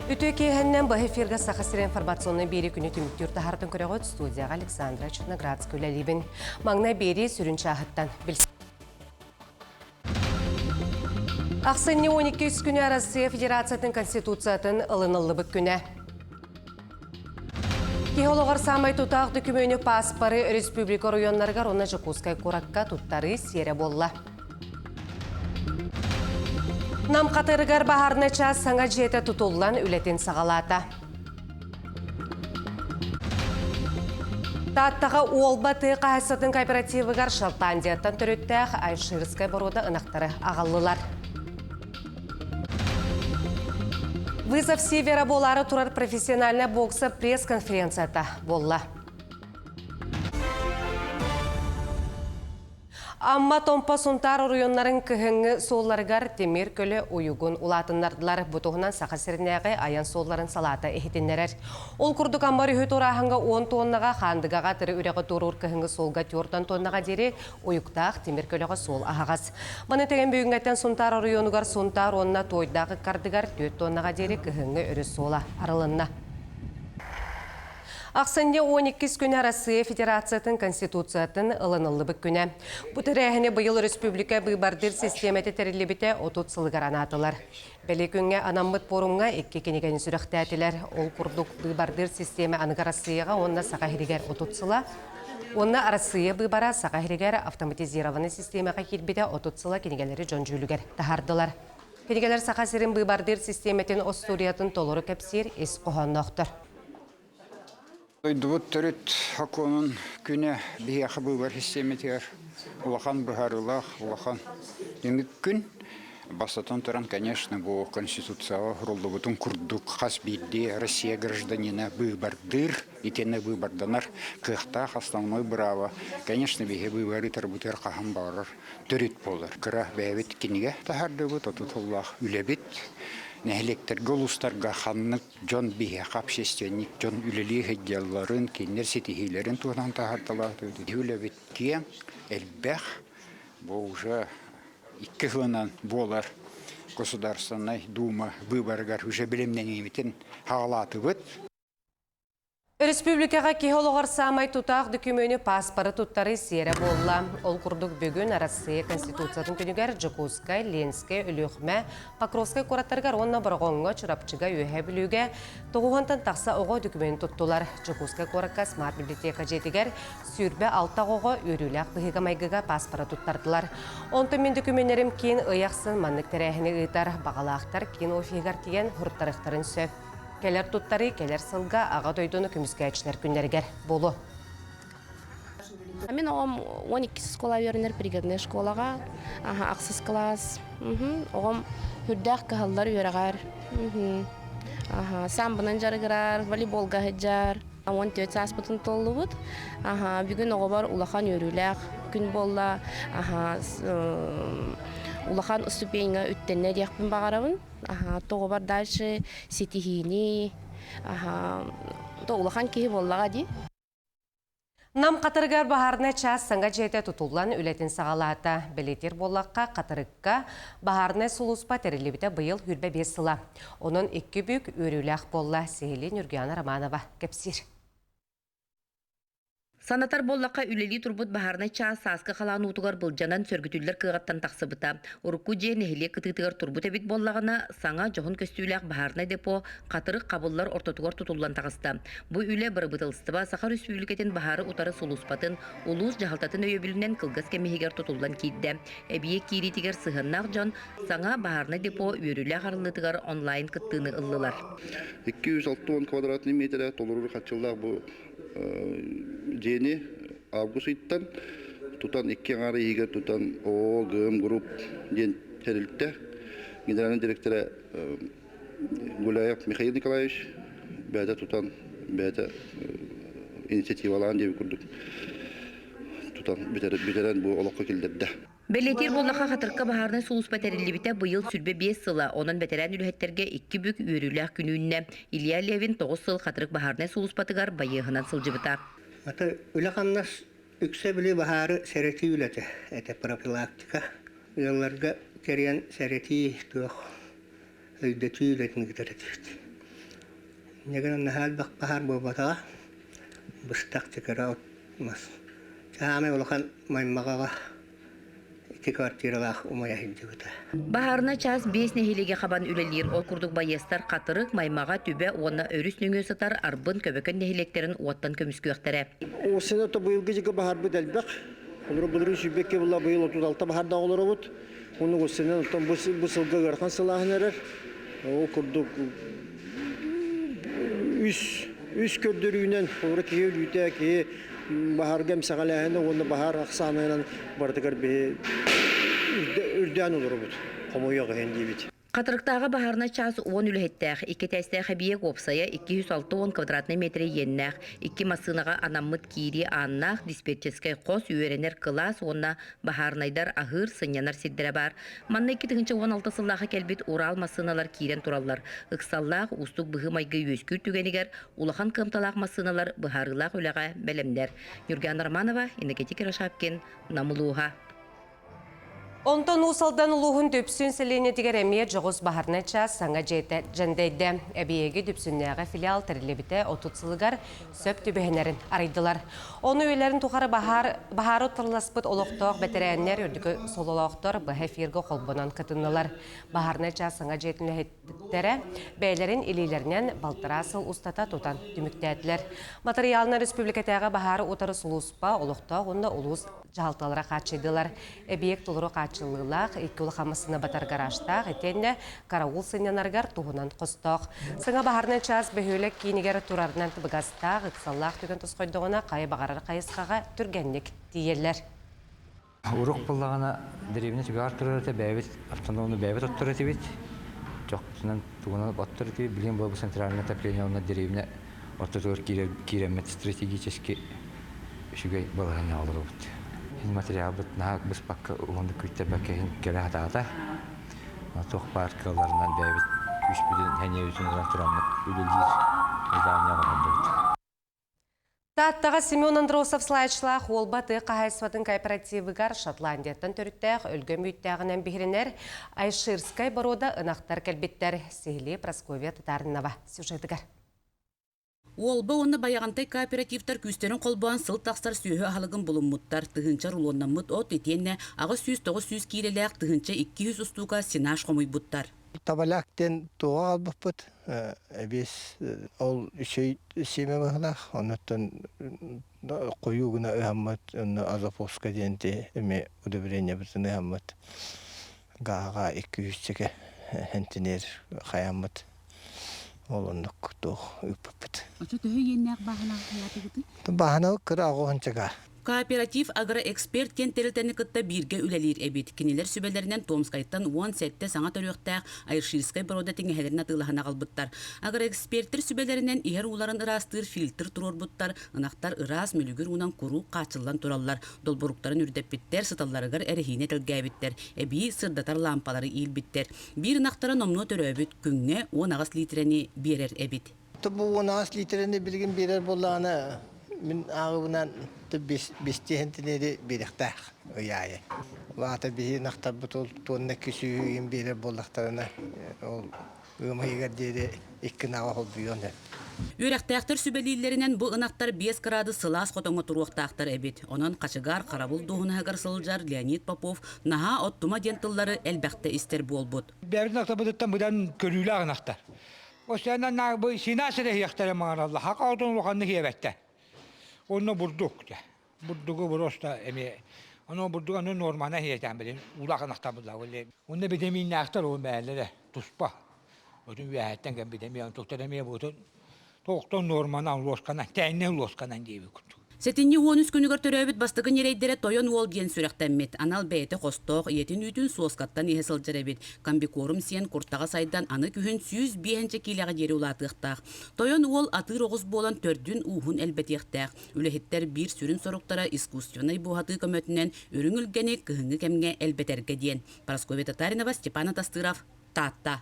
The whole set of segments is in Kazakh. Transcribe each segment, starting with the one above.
Үтөкейхеннен бұл эфирға сақасыр информационный бері күні түміктер тахардың көріғыт студияға Александра Чудноградск өлелейбін. Маңна бері сүрінші ағыттан білсін. Ақсынне 12 күні Россия Федерациятын Конституциятын ылынылы бүк күні. Кеолығыр самай тұтақ дүкімені паспары республика районларға Рона Жакускай Куракка тұттары сере болла. Нам қатырығар бағарына час саңа жеті тұтылдан үлетін сағалата. Таттаға олба тұйқа әсетін кооперативігар Шалтандияттан түріттәқ Айшырыскай борода ынақтары ағалылар. Вызов Севера болары тұрар профессиональная бокса пресс-конференцията болла. Амма томпа сунтар районларын кыһыңы солларгар темир көлі уюгун улатыннардылар бұтуғынан сақасырнәғі аян солларын салата эхетіннерер. Ол күрдік амбар үйет орағынға 10 тоннаға қандыға тірі үрегі тұрур кыһыңы солға 4 тоннаға дері уюктақ темир көліға сол ағағас. Маны теген бүйінгеттен сунтар районугар сунтар онына тойдағы кардыгар 4 тоннаға дері кыһыңы үрі сола арылынна. Ақсынде 12 күні Россия Федерациятын Конституциятын ылынылы бүк күні. Бұтыр әхіне бұйыл республика бұйбардыр системеті тәрілебіте 30 сылығар анатылар. Бәлі күнге анаммыт порумға 2 кенеген сүріқті әтілер. Ол күрдік бұйбардыр системе анығы Россияға онына сақахирігер 30 сыла. Онына Россия бұйбара сақахирігер автоматизированный системеға келбіде 30 сыла кенегелері жон жүлігер тахардылар. Кенегелер сақасырын бұйбардыр системетін остуриятын толыры кәпсер ес қоғаннақтыр. Дұбыт түріт хақуының күні бияқы бұйбар системетер, улахан бұхарылақ, улахан демік күн. Бастатан тұран, конечно, бұл конституцияға ғырылды бұтын күрдік қас бейді Россия гражданина бұйбардыр, етені бұйбарданар қиқта қастаной бұрава. Конечно, бейге бұйбары тарбытыр қахан бағырыр түріт болыр. Қыра бәйбет кенеге тахарды бұт, отытыллақ үлебет. Нәхелектер ұлыстарға қаннық жон бейе қапшестенік, жон үлелі ғедделларын, кенер сетихейлерін туғынан тағартылады. Үлебетке әлбәқ бұл уже 2 ғынан болар Государственной Дума выборгар уже білімнен еметін қағалаты бұд. Республикаға кеолығыр самай тұтақ дүкімені паспары тұттары сері болла. Ол күрдік бүгін Россия Конституциятын күнігер Жакускай, Ленскай, Үліқме, Покровскай қораттарғар онна бұрғонға чұрапчыға өйе білуге тұғуғантан тақса оғы дүкімені тұттылар. Жакускай қоракка смарт библиотека жетігер сүрбе алтақ оғы өріләқ бұғыға майгыға паспары тұттардылар. Онты мен дүкіменерім кейін ұяқсын маннық тәрәхіні ұйтар, бағалақтар кейін офигар тиген ғұрттарықтарын сөп. Келер туттары, келер сылға аға дойдуны күміске әчілер күнлергер болу. Мен оғым 12 школа верінер пригодный школаға, ақсыз класс. Оғым хүрдәқ қағалар өріғар. Самбынан жарығырар, волейболға ғыджар. 14 сас бұтын толы бұд. Бүгін оғы бар улахан өріләқ күн болла. Улахан ступеньға үттенне дияқпын бағарабын. Тоғы бар дальше сетихини. Улахан кейі боллаға дей. Нам қатырғар бағарына час саңға жете тұтылан үлетін сағалата. Білетер боллаққа қатырыққа бағарына сұлыспа тәрілебіті бұйыл үрбе 5 сыла. Оның 2 бүк өріләқ болла. Сейлі Нұргияна Романова кәпсір. Санатар боллаққа үлелі турбут бахарна час сасқы қалан утугар бұлжанан сөргітүлер кығаттан тақсыбыта. Урукку же нехиле кытытыгар турбут әбит боллағына саңа жоғын көстүйләқ бахарна депо қатырық қабыллар ортотугар тутулан тағыста. Бұ үле бір бұтылыстыба Саха Республикатын бахары утары сұлуспатын, улус жағалтатын өйөбілінен кылгас кемегер тутулан кейді. Әбие кейритігер сығыннақ жон саңа бахарна депо өрілі қарылытыгар онлайн кыттыны ыллылар. 260 квадратный метр толырыр қатшылдар бұл жені август иттен тутан 2 аңары егер тутан ОГМ групп ден терилтте генеральный директоры Гуляев Михаил Николаевич бәді тутан бәді инициативалан деп күрдік тутан бетерен бұл олыққа келдерді. Белетер боллақа қатырққа бағарны сұлыс бәтәрілі бұйыл сүрбе 5 сыла, оның бәтәрән үліхеттерге 2 бүк өріләқ күнүүнне. Илья Левин 9 сыл қатырық бағарны сұлыс батығар байығынан сылжы бұта. Аты үліқаннас үксе білі бағары сәреті үләті, әті профилактика. Үлілерге керен сәреті тұқ өйдеті үләтін кітәрәті. Неген нахал бак пахар бобата. Быстак чекера мас. Чаме улахан маймагага. Ити квартиралах умая хиджибыта. Бахарна час 5 нехилеге хабан үлелер ол курдук байестар катырык маймага түбе онна өрүс нөңө сатар арбын көбөкөн нехилектерин уаттан көмүскөктөрө. Осыны то быйылгы жыгы бахар быдалбак. Онур булрын шүбекке була быйыл 36 бахарда олоробут. Onu osenen tam bu sılga garkan silahları o kurduk üst kördürüğünden sonra ki yürüte ki bahar gem sakalahını onu bahar aksamıyla bardıkar bir ürden olur bu. Kamuya kendi bit. Қатырықтағы бахарна час 10 үліхеттәқ, 2 тәстәқі биек опсая 206 квадратный метре еннәқ, 2 масынаға анаммыт кири аннақ, диспетческай қос үйеренер класс, онна бахарнайдар ахыр сынянар сиддері бар. Манна 2-16 сыллағы кәлбет Урал масыналар кирен тураллар. Үксаллақ, устук бұғы майғы өскүр түгенігер, улахан кымталақ масыналар бахарылақ үліға бәлемдер. Юрген Арманова, Энергетик Рашапкин, Намылуға. Онтон усалдан улуғын дүпсін селені дегер әмие жоғыз бахарны час саңа жандайды. Әбиеге дүпсіннәға филиал тәрілебіті 30 сылығар сөп түбіхенерін арайдылар. Оны өйлерін тұқары бахары тұрласпыт олықтық бәтірәннер үрдігі сололықтыр бұхы фиргі қолбынан кытынылар. Бахарны час саңа жетінліхеттері бәйлерін илейлерінен балтырасыл ұстата тұтан дүміктәділер. Материалына республикатағы бахары отары сұлуспа олықтық онда ұлыс жалталыра қачыдылар. Әбиек тұлыры қачылылақ, екі ұлы қамысына батар гаражтақ, етенде караул сынянарғар туғынан қостық. Сыңа бахарны час бөхөлік кейінігер турарынан тұбығастақ, ұқсаллақ түген тұсқойдығына қайы бағарар қайысқаға түргенлік дейелер. Урок болағына деревіне түгар тұрарыты бәйбет, автономны бәйбет оттырыты бет. Жоқ, тұнан туғынан оттырыты бет, білген бұл центральный отопление оны деревіне оттырыр керемет стратегически үшігей болағына алыр бұд. Материал бұд, нағық біз баққа ұғынды күйтер бәккейін келі атағада. Тоқ паркаларынан бәйбет, үш білін әне өзінен тұрамыд үлелер ұздағын яғырынды бұд. Таттаға Семен Андросов слайдшлақ олбаты қағайсватын кооперативігар Шотландияттан түріттәқ өлгім үйттәғінен бігірінер Айширскай барода ынақтар кәлбеттер Сехли Прасковия Татарынова сюжетігар. Олба оны баяғантай кооперативтар күстерін қолбуан сыл тақсар сүйі алығын бұлыммыттар тұхынча рулоннамыт от етенне ағы 100-900 кейлеләқ тұхынча 200 ұстуға синаш қомой бұттар. Табаляктен туға албықпыт. Біз ол үшей семе мұғылақ. Оныттан қойуғына ұғаммыт. Азаповска денте әме удобрение бітін ұғаммыт. Ғаға 200-ге хентінер қаяммыт. Ол ондық тұқ үппіппіт. Очо төхі еннәқ бағанағы қияты бұты? Бағанағы кірі ағуғанчыға. Кооператив агроэксперт кентерілтені кытта бирге үлелер әбет. Кенелер сүбелерінен Томскайттан 10 сәтті саңа төріқтәқ Айширскай барода теңгелерін атылығына қалбыттар. Агроэксперттер сүбелерінен иер уларын ырастыр фильтр тұрор бұттар, ынақтар ырас мүлігір унан құру қачылан тұралар. Долборуқтарын үрдеппеттер, сыталарығыр әріхіне тілгәбеттер. Әбей сырдатар лампалары иілбеттер. Bir ынақтара номно төрөбіт күнге 10 литрені берер әбет. Бұл 10 литрені білген берер болағына мен ағыбынан бестехентінері беріқтәқ ұяйы. Вағата бейі нақтар бұтыл тонна күсі берер болақтарына ұмайығар деді екін аға қол бүйон. Үрәқтәқтір сүбелейлерінен бұл ынақтар 5 грады сылас қотыңы тұруқтақтар әбет. Онын қашығар қарабыл доғынағар сылжар Леонид Попов наға оттума дентыллары әлбәқті істер бол бұд. Бәрін ақтар бұдыттан бұдан көрілі ағынақтар. Осыянан нағы синасыры хияқтары мағын Алла. Хақ аудың ұлғанны хиябәтті. Onu bulduk da. Bulduğu burası emi. Onu bulduk onu normana hiyeten bilin. Ulağın aktabılar öyle. Onu bir demin aktar o meğerlere tuspa. Ödün üyetten gel bir demin doktoramiye buldun. Doktor normana loskanan, tenne loskanan diye bir kutu. Сетинни 13 күнігір төрөбіт бастығын ерейдері тойон уол ден сүректәммет. Анал бәйті қостоқ, етін үтін суоскаттан ехесіл жарабет. Камбикорум сен құртаға сайдан аны күхін 100 бейінче келеға жері улатықтақ. Тойон уол атыр оғыз болан төрдін уғын әлбәтектақ. Үлехеттер бір сүрін сорықтара искусственный бұғаты көмөтінен өрің үлгені күхіңі кәмге әлбәтерге ден. Прасковия Татаринова, Степан Атастыров, Татта.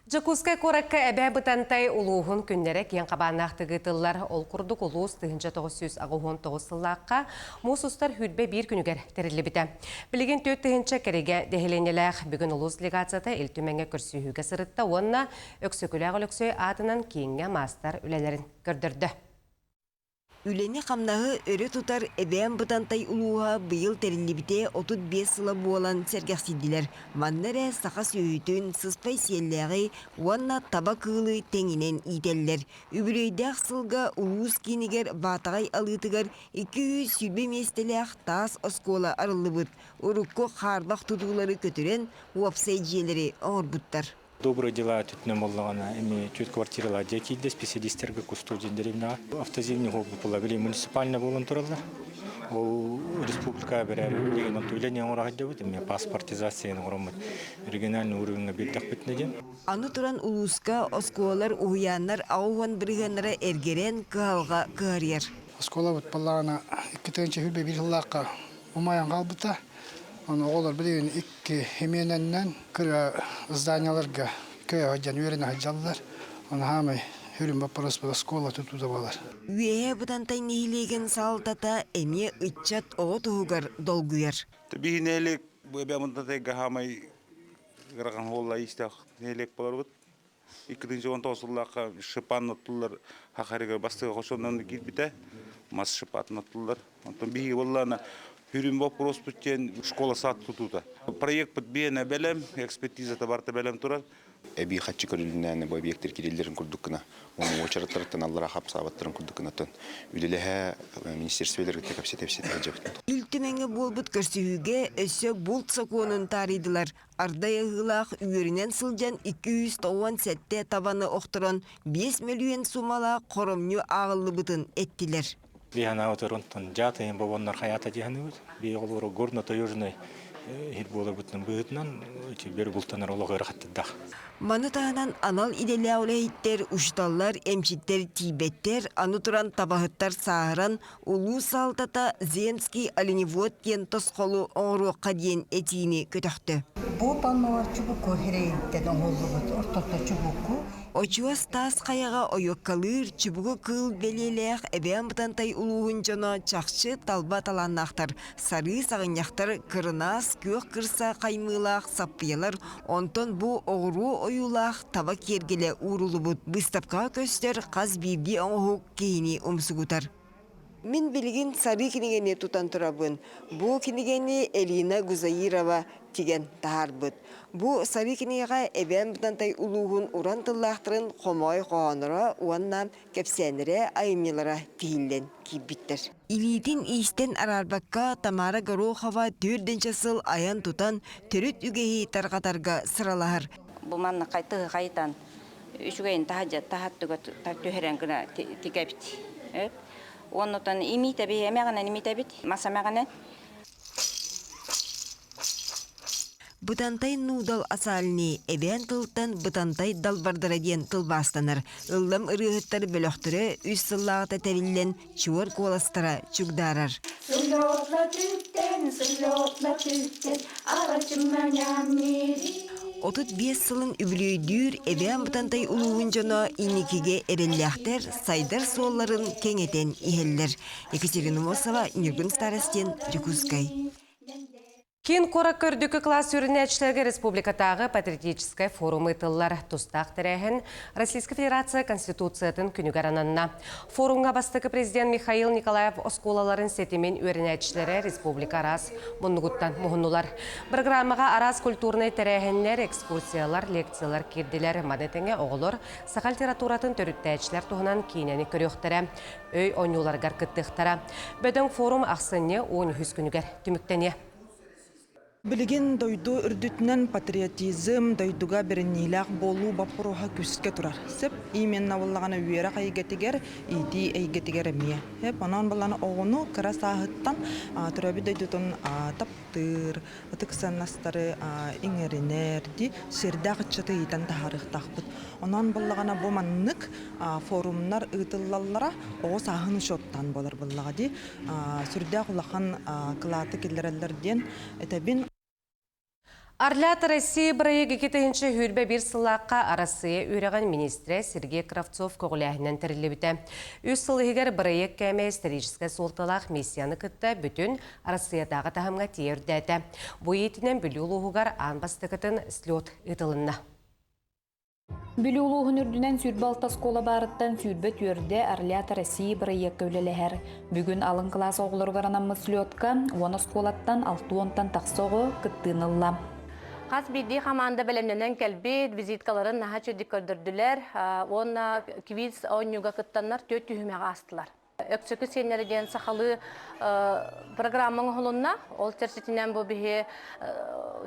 Жакускай коракка әбә бұтантай улуғын күннері кен қабанақтығы тыллар ол құрдық улуыз 1900 сыллаққа мұсыстар хүлбе бір күнігер тәрілі біті. Білген 4 кереге дәхеленеләқ бүгін улуыз делегацията үлтіменге күрсүйігі сырытта онына өксөкіләғыл өксөй атынан кейінге мастар үлелерін көрдірді. Үлені қамнағы өрі тұтар әбән бұтантай ұлуға бұйыл тәрілібіте 35 сылы болан сәргәқсиділер. Маннары сақа сөйітін сыспай селләғи, уанна таба кылы тәңінен ителлер. Үбірейдәқ сылға ұлуыз кенігер батағай алытығар 200 сүрбе местеләқ тас оскола арылы бұд. Ұрыққы қарбақ тұтулары көтірен уапсай желері оңыр бұттар. Добрые дела тютне моллагана, эми тют квартирала декилде специалисттерге кустудин деревна. Автозивни хобби полагали муниципальная волонтерла. Ол республика берер деген төление орагыды бит, эми паспортизацияны оромат региональный уровеньге бирдек битнеде. Аны туран улуска осколар уяннар ауан бирганнары эргерен калга карьер. Оскола бит балларына 2-нче хүлбе бир жыллакка умаян калбыта. Оны олар білген 2 хемененнен кіра зданияларға көй ғаджан өрені ғаджалылар. Оны хамай хүрім бапырас бұл скола тұтуда балар. Үйе бұдантай нейлеген салтата әме үтчат оғы тұғығар долгүйер. Табиғи нейлек бұйбе мұндатай ғамай ғырған олла истақ нейлек болар бұд. 2019 жыллаққа шыпан ұттылар хақарыға бастығы қошондан кет біті. Мас шыпатын ұттылар. Бігі болланы Хүрім вопрос бүттен школа сат тұтуда. Проект бұтбейіне бәлем, экспертиза табарты бәлем тұрар. Әбей қатшы көрілінәні бұл объекттер керелдерін күрдіккіна, оны очараттарыттан аллара қап сабаттарын күрдіккіна тон. Үліліға министерствелерге тәкапсет әжепті. Үлтіменгі болбыт көрсігіге өсі бұлт сақуының таридылар. Ардай ғылақ үйерінен сылжан 290 сәтте табаны оқтыран 5 миллион сумала қорымны ағылы бұтын әттілер. Бihana oturuntan jatayin babonlar hayata dihanı bir olur gornata yojnay hit bola butun bıhtnan bir bultanar oloğu rahattıda. Manıtağынан anal idelaulayitler, uştallar, emçitler, tibetler, anıturan tabahıttar sağıran, ulu saltata Zemski Alinivot diyen tosqolu oğru qadiyen etiğini kötüktü. Bu palmalar çubuk hereyitten oğulluğu ortada çubukku. Oçuas tas qayağa oyok kalır, çubuğu kıl beleleğ, ebeğen bıtantay uluğun cana çakçı talba talannaqtar. Sarı sağınyaqtar kırnaz, kök kırsa qaymılaq, sappiyalar, onton bu oğru oyulaq, taba kergele uğrulu bud. Bыстапқа köster, qaz bibi oğuk keyini umsugutar. Min bilgin sarı kinigeni tutan turabın. Bu kinigeni Elina Guzayirova tigen taharbıd. Bu sarı kiniga eben butantay uluğun uran tıllaqtırın qomoy qoğanıra uanna kepsenire ayımyılara tihillen kibittir. İlitin isten ararbakka Tamara Garoxova 4. sıl ayan tutan törüt ügeyi tarqatarga sıralahar. Bu manna qaytığı qaytan üçügeyin tahattıga tüherengina tikabit. Ondan imite bir emeğine imite bit masamağına. Butantay nudal asalini eben tıltan butantay dalbardara diyen tılbastanır. Illam ırıhıttar bölöktürü üç sılağıta terillen çuvar kolastara çugdarar. Sılotla tütten, ağacımdan yamiri. 35 sılın übülüydür eben butantay uluğun cana inikige erelleğter saydar solların kengeten iheller. Ekaterina Mosova, Nürgün Starostien, Jakutskay. Кен қорак көрдікі класс үрінәтшілерге республикатағы патриотическай форумы тыллар тұстақ тірәхін Российская Федерация Конституциятын күнігірананна. Форумға бастықы президент Михаил Николаев осколаларын сетімен үрінәтшілері республика арас мұнығыттан мұғынулар. Программаға арас культурный тірәхінлер, экскурсиялар, лекциялар керділер мадетіңе оғылыр, сақал литературатын төріттәтшілер тұғынан кейнені көріқтірі, өй ойнуларғар күттіқтірі. Бөдің форум ақсыны 10 күнігер түміктене. Билигин дойду үрдүтнен патриотизм дойдуга беренилак болу бапуруха күскө турар. Сеп именно боллагана үйөрө кайгетигер, ити эйгетигер эмие. Хеп анан баланы огону кыра саахыттан турабы дойдутун таптыр, тыксаннастары иңеринерди, сердагычты итан тахарыктакпыт. Анан боллагана бу маннык форумнар ытыллаллара ого саахын шоттан болар боллагади. Сүрдө кулахан клаты келлерлерден этебин Арлята Россия брайыгы кетігінші хүрбе бір сылаққа арасыя үйреген министрі Сергей Кравцов көғіләхінен тірілі Үз сылығығар брайыг кәмі историческа солталақ миссияны күтті бүтін арасыядағы тағымға тиердәді. Бұй етінен бүлі ұлығығар анбастықытын слет ұтылынна. Бүлі ұлығын үрдінен сүрбалта скола барыттан сүрбе түрде Арлята Россия брайыг көлеләхер. Бүгін алын класс оғылыр ғаранамы слетка, оны сколаттан 6-10-тан тақсоғы күттінылла. Қас бірді қаманда бәлемненен кәлбет, визиткаларын наға чөдік көрдірділер. Оны квиз ойнуға күттанлар төт түйімеға астылар. Өксөкі сенерден сақалы программың ғылынна, ол терсетінен бұл бігі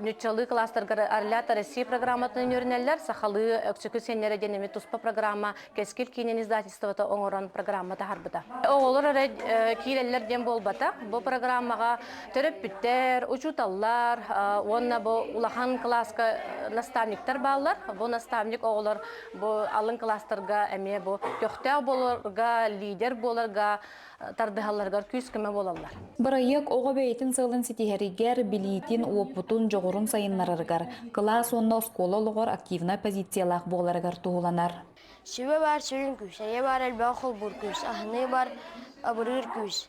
нүтчалы кластарға Арлята Россия программатын өрінелер, сақалы өксөкі сенерден еме тұспа программа кәскел кейнен издательствата оңыран программата харбыда. Оғылыр кейлелерден бол бата, бұл программаға түріп бүттер, учуталлар, онына бұл улахан класска наставниктар балылар, бұл наставник оғылыр бұл алын кластарға әме бұл көқтәу болырға, лидер болырға, тардыхаларгар күз кеме болалар. Брайык оғы бәйтін сылын сетихеригер билитин уоппутун жоғырын сайынларыргар. Класс онна скола олығыр активна позициялақ боларыгар туғыланар. Sübe var sürün küs, eye var elbağıl bur küs, ahne var abırır küs,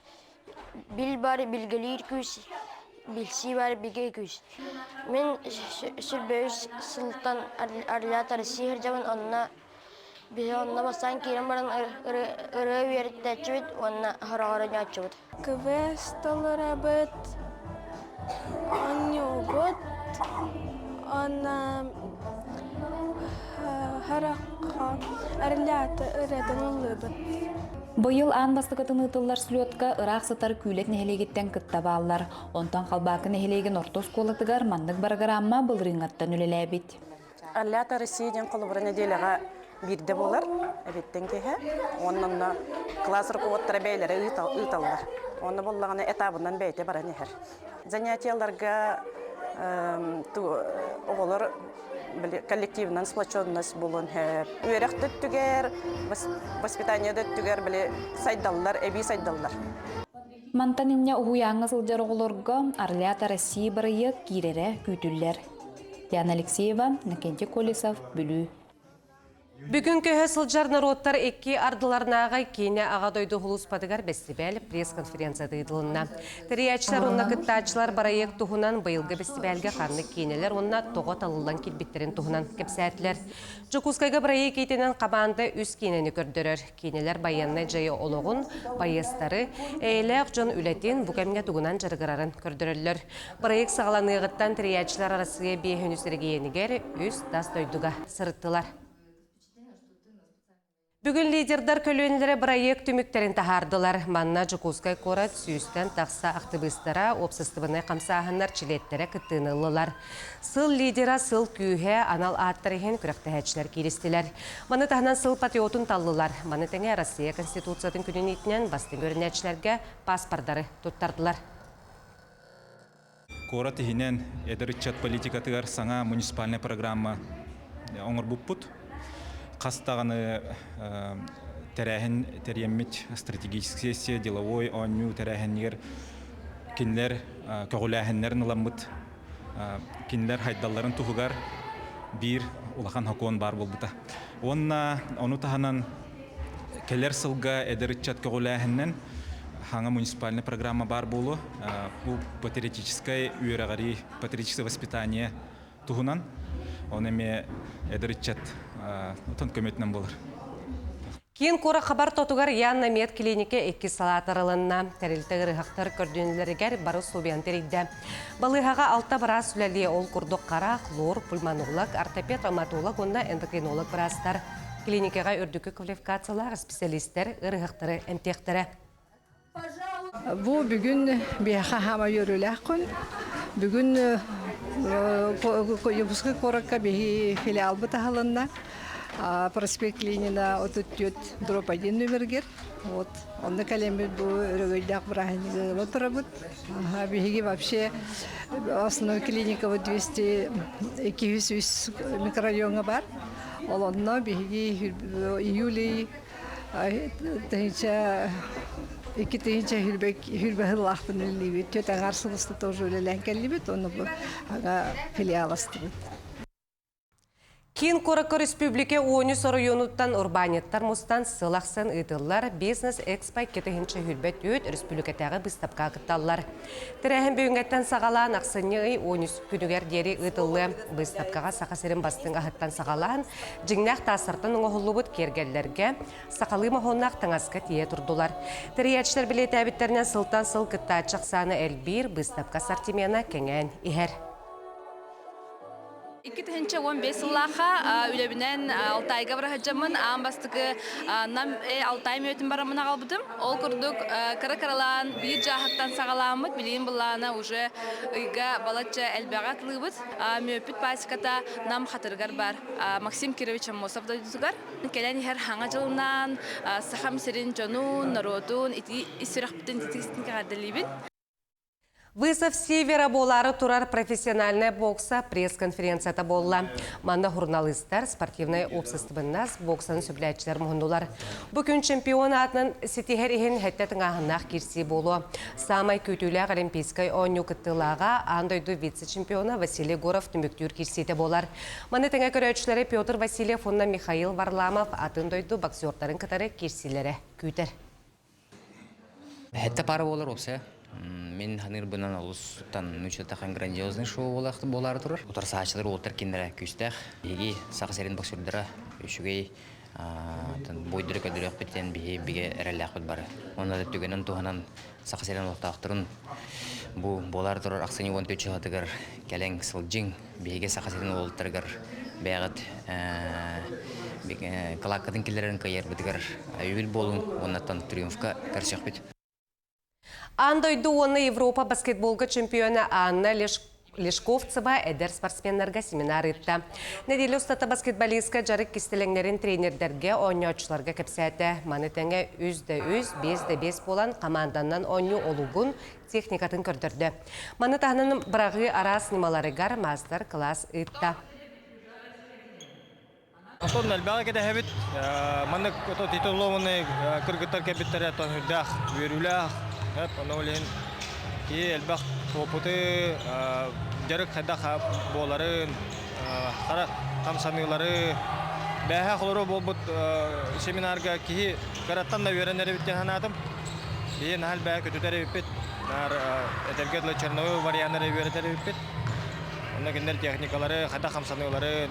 bil var bilgelir küs, bilsi var bige küs. Men sürbeüz sıltan Арлята Россия hercavan onna biz onna basan kiren baran ırı verite çüvit, onna harağara çüvit. Kvestolara bit, anne ubut, onna haraqqa Арлята ырыдан ылыбыт. Бұйыл аң бастықытын ұтылар слетка ұрақ сытар күйлет нехелегеттен күтті балылар. Онтан қалбақы нехелеген орта сколатыгар мандық барғарамма бұл рыңаттан үлеләбет. Арлята Россияден қолыбыры неделіға бірді болар, әбеттен кеге. Оннан класс руководтары бәйлері ұйталар. Оны болағаны этабынан бәйте бара нехер. Занятияларға оғылар коллективнан сплоченность болон хәр. Үйрәк төттүгәр, воспитание төттүгәр биле сайдаллар, эби сайдаллар. Мантанинне уяңы сылжар оғылырға Арлята Россия брайык кирере күтүлләр. Яна Алексеева, Накенти Колесов, Бүлү. Бүгін көһі сылжар народтар екі ардыларынаға кейіне ағадойды ғылыс падығар бәстібәл пресс-конференция дыйдылына. Тіриячылар онына күттачылар барайық тұғынан бұйылғы бәстібәлге қанны кейінелер онына тоға талылан келбеттерін тұғынан кепсәтілер. Жукускайға барайық етенен қабанды үз кейінені көрдірір. Кейінелер баянны жайы олығын, байыстары, әйләқ жон үләтен бұқамға тұғынан жарғырарын көрдірілер. Барайық сағаланығыттан тіриячылар арасыға бейхін үсіргейінігер үз дастойдыға сырыттылар. Бүгін лидердар көлөнлері брайык түміктерін тахардылар. Манна Жукускай корат сүйістен тақса ақтыбыстара опсыстыбыны қамсағынлар чилеттері күттінылылар. Сыл лидера сыл күйе анал аттарыхен күрәқтәхәтшілер келістілер. Маны тағынан сыл патриотын таллылар. Маны тәңе Россия Конституциятын күнін етінен бастың көрінәтшілерге паспардары тұттардылар. Корат ихинен эдеричат политикатыгар саңа муниципальная программа оңыр бұппут. Қастағаны тәрәхін тәреммет стратегический сессия, деловой, оню тәрәхінер, кенлер көғіләхінлерін ұламбыт, кенлер хайдаларын тұғығар бір ұлақан хакуан бар болбыта. Оны тағынан келер сылға әдірітчат көғіләхіннен хаңа муниципальная программа бар болу, бұл патриотическое үйерағари, патриотическое воспитание тұғынан, оны ме әдірітчат отын көметінен болыр. Кейін қора қабар тотуғар Янна мед клинике 2 салатарылынна. Тәрілті ғырықтар көрдіңілерігер бары собиян терейді. Балығаға алта бара сүләлі ол күрдік қара, хлор, пульмонолог, ортопед, травматолог, онда эндокринолог барастар. Клиникаға үрдікі квалификациялар, специалистер, ғырықтары, әмтектері. Бұл бүгін бияқа хама өріләк күн. Бүгін Югусқы коракка бихи филиал бытахалында. Проспект Ленина отут дроп 1 номергер. Вот. Он калемет бу рөгөйдак брахинге лоторабыт. Бихиги вообще основной клиника 200 200 микрорайонга бар. Олонно бихиги июли Тенча iki teyince hülbe hıllahpın ülübü. Töten arsılıstı тоже өлелен келлибит, onu bu filial astırıt. Кин Коракы Республика Уонюс районуттан урбаниттар мустан сылақсан ыдылар бизнес экспо кетехинче хүлбет өт республикатағы быстапқа кытталлар. Тірәхін бүйінгеттен сағалан ақсыны Уонюс күнігер дері ыдылы быстапқаға сақасырын бастың ағыттан сағалан жыңнақ тасыртын оңғылыбыт кергеллерге сақалы махоннақ таңасқа тие тұрдылар. Тіріячтер білет әбіттерінен сылтан сыл кытта чақсаны әлбір быстапқа сартимена кеңен ихер. 2015 yıllaha ülebinen Altayga bırakacağımın ambastıkı nam Altay müetim baramına kalbıdım. Ol kurduk kara karalan bir cahattan sağalamıt bileyim bulana uje ıga balatça elbagat lıbıt müepit pasikata nam hatırgar bar Maksim Kirovich Mosov da düzgar. Kelen her hangacılından saham serin canun narodun iti istirahbıtın titistin kadalibin. Вызов севера болары турар профессиональная бокса пресс-конференцията болла. Манда журналисттар спортивный обществыннас боксан сөйләтчілер мұғындылар. Бүгін чемпион атынан сетихер ехен хәттәтің ағынақ керсі болу. Самай көтілі олимпийскай ойну күттілаға андойду вице-чемпиона Василий Горов түміктүр керсеті болар. Маны тәңе көрәтшілері Петр Васильев, онна Михаил Варламов атын дойду боксердарын кітары керсілері күйтер. Хәтті пары болар осы. Мен ханыр бынан алыстан нүчетахан грандиозный шоу болары тұрыр. Утар саачылар олтар кендері көстәқ. Еге сақсерін боксердері үшігей бойдыры көдірек беттен біге әрәләқ бұд бары. Онда да түгенін туғанан сақсерін олтақтырын. Бұл болары тұрыр ақсыны 14 жылатығыр кәләң сылжың біге сақсерін олтарғыр бәғыт қалаққадың келерін көйер бұдығыр өйіл болуын оннаттан триумфқа кәрсек бет. Андойду оны Европа баскетболга чемпионы Анна Лешковцева әдер спортсменлерге семинар етті. Неделі ұстата баскетболистка жарық кестелеңдерін тренердерге ойнаушыларға кәпсәті. Маны тәңе 5-5 болан команданнан ойну олуғын техникатын көрдірді. Маны тағының бірағы арас немаларығар мастер-класс етті. Антон әлбәға кәді әбіт, маны титулуыны күргіттар кәбіттері тонғырдақ, өріләқ, оны олейін әлбәқ опыты жарық қайдақ боларын, қара қамсанылары, бәға қолыры болбыт семинарға кейі қараттан да өренері біттен ханатым. Дейін әл бәға көтітері біппет, әтергетлі черновы варианары өретері біппет. Онда кендер техникалары, қайдақ қамсанылары,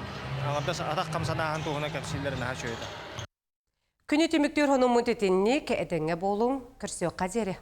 атақ қамсанағын туғына кәпсілерін әші өйді. Күні түміктер оның мұнтетінне кәдіңе болуң күрсеу қазері.